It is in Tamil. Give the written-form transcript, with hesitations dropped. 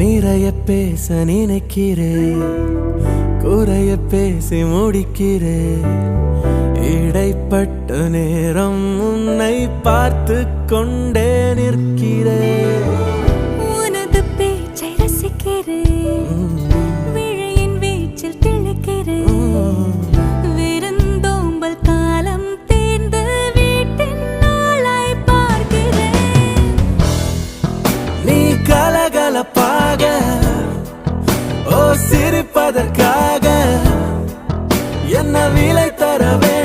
நிறைய பேச நினைக்கிறேன், குறைய பேசி முடிக்கிறேன். இடைப்பட்ட நேரம் உன்னை பார்த்து கொண்டே நிற்கிறேன். உனது பேச்சை ரசிக்கிறேன், விழியின் வீச்சில் திளைக்கிறேன். விருந்தோம்பல் காலம் தேர்ந்து வீட்டின் நாளாய் பார்க்கிறேன். நீ கலகலப்பாக ஓ சிரிப்பதற்காக என்ன விலை தரவே